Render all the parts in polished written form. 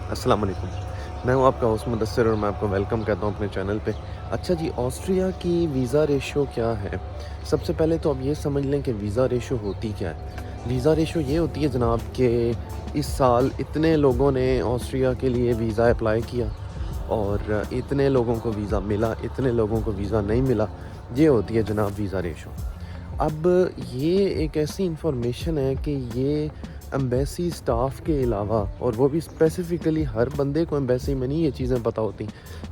अस्सलाम वालेकुम। मैं हूँ आपका होस्ट मुदस्सिर और मैं आपको वेलकम कहता हूँ अपने चैनल पे। अच्छा जी, ऑस्ट्रिया की वीज़ा रेशो क्या है? सबसे पहले तो आप ये समझ लें कि वीज़ा रेशो होती क्या है। वीज़ा रेशो ये होती है जनाब कि इस साल इतने लोगों ने ऑस्ट्रिया के लिए वीज़ा अप्लाई किया और इतने लोगों को वीज़ा मिला, इतने लोगों को वीज़ा नहीं मिला। ये होती है जनाब वीज़ा रेशो। अब ये एक ऐसी इंफॉर्मेशन है कि ये एम्बेसी स्टाफ के अलावा, और वो भी स्पेसिफ़िकली हर बंदे को एम्बेसी में नहीं ये चीज़ें पता होती।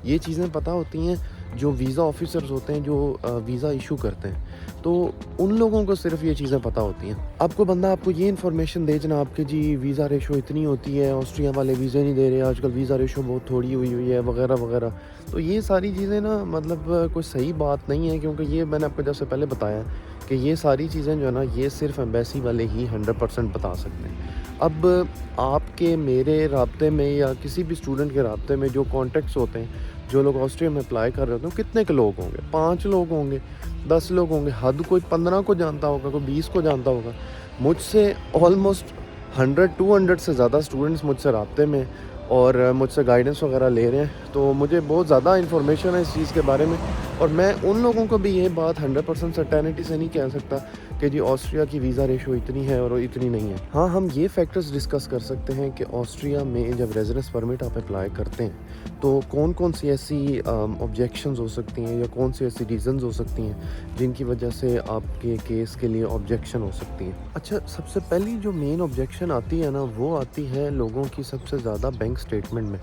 ये चीज़ें पता होती हैं जो वीज़ा ऑफ़िसर्स होते हैं, जो वीज़ा इशू करते हैं। तो उन लोगों को सिर्फ़ ये चीज़ें पता होती हैं। आपको बंदा आपको ये इन्फॉर्मेशन दे जनाब कि जी वीज़ा रेशो इतनी होती है, ऑस्ट्रिया वाले वीज़े नहीं दे रहे, आजकल वीज़ा रेशो बहुत थोड़ी हुई है वग़ैरह वग़ैरह। तो ये सारी चीज़ें ना मतलब कोई सही बात नहीं है, क्योंकि ये मैंने आपको जैसे पहले बताया कि ये सारी चीज़ें जो है ना, ये सिर्फ़ एम्बेसी वाले ही 100% बता सकते हैं। अब आपके मेरे राब्ते में या किसी भी स्टूडेंट के राब्ते में जो कॉन्टैक्ट्स होते हैं, जो लोग ऑस्ट्रिया में अप्लाई कर रहे होते हैं, कितने के लोग होंगे? 5 लोग होंगे, 10 लोग होंगे, हद कोई 15 को जानता होगा, कोई 20 को जानता होगा। मुझसे ऑलमोस्ट 100-200 से ज़्यादा स्टूडेंट्स मुझसे राब्ते में और मुझसे गाइडेंस वगैरह ले रहे हैं। तो मुझे बहुत ज़्यादा इन्फॉर्मेशन है इस चीज़ के बारे में, और मैं उन लोगों को भी ये बात 100% सर्टेनिटी से नहीं कह सकता कि जी ऑस्ट्रिया की वीज़ा रेशो इतनी है और इतनी नहीं है। हाँ, हम ये फैक्टर्स डिस्कस कर सकते हैं कि ऑस्ट्रिया में जब रेजिडेंस परमिट आप अप्लाई करते हैं तो कौन कौन सी ऐसी ऑब्जेक्शंस हो सकती हैं या कौन सी ऐसी रीज़न्स हो सकती हैं जिनकी वजह से आपके केस के लिए ऑब्जेक्शन हो सकती हैं। अच्छा, सबसे पहली जो मेन ऑब्जेक्शन आती है ना, वो आती है लोगों की सबसे ज़्यादा बैंक स्टेटमेंट में।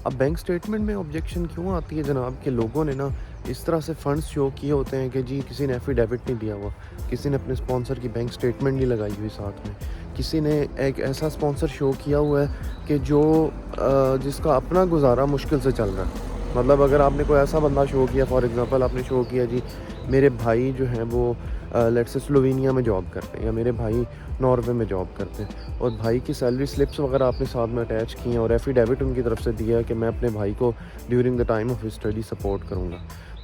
अब बैंक स्टेटमेंट में ऑब्जेक्शन क्यों आती है जनाब कि लोगों ने ना इस तरह से फंड्स शो किए होते हैं कि जी किसी ने एफिडेविट नहीं दिया हुआ, किसी ने अपने स्पॉन्सर की बैंक स्टेटमेंट नहीं लगाई हुई साथ में, किसी ने एक ऐसा स्पॉन्सर शो किया हुआ है कि जो जिसका अपना गुजारा मुश्किल से चल रहा है। मतलब अगर आपने कोई ऐसा बंदा शो किया, फॉर एग्ज़ाम्पल आपने शो किया जी मेरे भाई जो हैं वो लेट्स से स्लोवेनिया में जॉब करते हैं, या मेरे भाई नॉर्वे में जॉब करते हैं, और भाई की सैलरी स्लिप्स वगैरह आपने साथ में अटैच की हैं और एफिडेविट उनकी तरफ से दिया है कि मैं अपने भाई को during the time of study support करूँगा।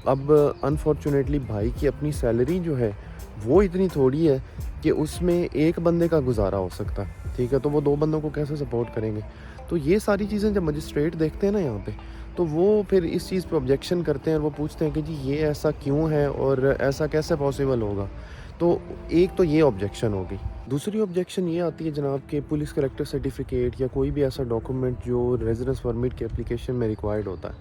अब अनफॉर्चुनेटली भाई की अपनी सैलरी जो है वो इतनी थोड़ी है कि उसमें एक बंदे का गुजारा हो सकता है, ठीक है? तो वो 2 बंदों को कैसे सपोर्ट करेंगे? तो ये सारी चीज़ें जब मजिस्ट्रेट देखते हैं ना यहाँ पे, तो वो फिर इस चीज़ पे ऑब्जेक्शन करते हैं और वो पूछते हैं कि जी ये ऐसा क्यों है और ऐसा कैसे पॉसिबल होगा? तो एक तो ये ऑब्जेक्शन हो गई। दूसरी ऑब्जेक्शन ये आती है जनाब कि पुलिस कैरेक्टर सर्टिफिकेट या कोई भी ऐसा डॉक्यूमेंट जो रेजिडेंस परमिट के एप्लीकेशन में रिक्वायर्ड होता है,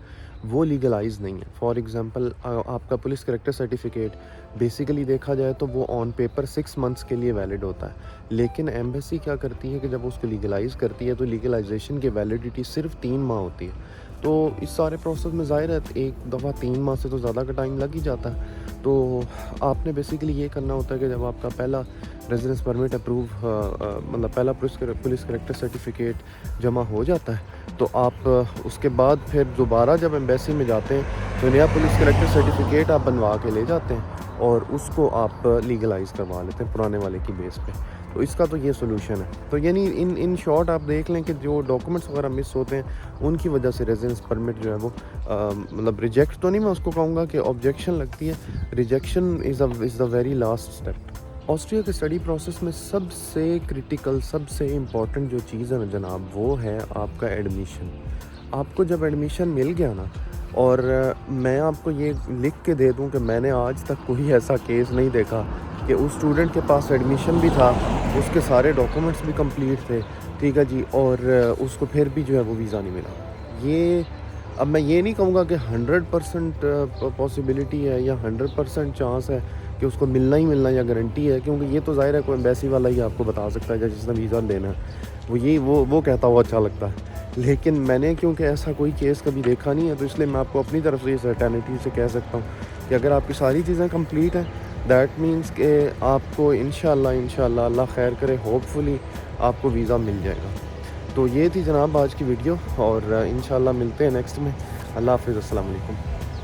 वो लीगलाइज नहीं है। फॉर एग्जांपल आपका पुलिस कैरेक्टर सर्टिफिकेट बेसिकली देखा जाए तो वो ऑन पेपर 6 मंथ्स के लिए वैलिड होता है, लेकिन एम्बेसी क्या करती है कि जब उसको लीगलाइज करती है तो लीगलाइजेशन की वैलिडिटी सिर्फ 3 माह होती है। तो इस सारे प्रोसेस में ज़ाहिर है एक दफ़ा 3 माह से तो ज़्यादा का टाइम लग ही जाता है। तो आपने बेसिकली ये करना होता है कि जब आपका पहला रेजिडेंस परमिट अप्रूव मतलब पहला पुलिस कैरेक्टर सर्टिफिकेट जमा हो जाता है, तो आप उसके बाद फिर दोबारा जब एम्बेसी में जाते हैं तो नया पुलिस कैरेक्टर सर्टिफिकेट आप बनवा के ले जाते हैं और उसको आप लीगलाइज़ करवा लेते हैं पुराने वाले की बेस पे। तो इसका तो ये सोल्यूशन है। तो यानी इन शॉर्ट आप देख लें कि जो डॉक्यूमेंट्स वगैरह मिस होते हैं उनकी वजह से रेजिडेंस परमिट जो है वो मतलब रिजेक्ट तो नहीं मैं उसको कहूँगा कि ऑब्जेक्शन लगती है। Rejection is the very last step. Austria के स्टडी प्रोसेस में सबसे क्रिटिकल, सबसे इम्पॉर्टेंट जो चीज़ है ना जनाब, वो है आपका एडमिशन। आपको जब एडमिशन मिल गया ना, और मैं आपको ये लिख के दे दूं कि मैंने आज तक कोई ऐसा केस नहीं देखा कि उस स्टूडेंट के पास एडमिशन भी था, उसके सारे डॉक्यूमेंट्स भी कंप्लीट थे, ठीक है जी, और उसको फिर भी जो है वो वीज़ा नहीं मिला। ये अब मैं ये नहीं कहूँगा कि 100% पॉसिबिलिटी है या 100% चांस है कि उसको मिलना ही मिलना या गारंटी है, क्योंकि ये तो ज़ाहिर है कोई एम्बेसी वाला ही आपको बता सकता है जिसने वीज़ा लेना है, वो कहता हुआ अच्छा लगता है। लेकिन मैंने क्योंकि ऐसा कोई केस कभी देखा नहीं है, तो इसलिए मैं आपको अपनी तरफ से ये सर्टेनिटी से कह सकता हूँ कि अगर आपकी सारी चीज़ें कंप्लीट हैं, दैट मीन्स कि आपको इंशाल्लाह अल्लाह खैर करे, होपफुली आपको वीज़ा मिल जाएगा। तो ये थी जनाब आज की वीडियो, और इंशाल्लाह मिलते हैं नेक्स्ट में। अल्लाह हाफ़िज़, अस्सलाम वालेकुम।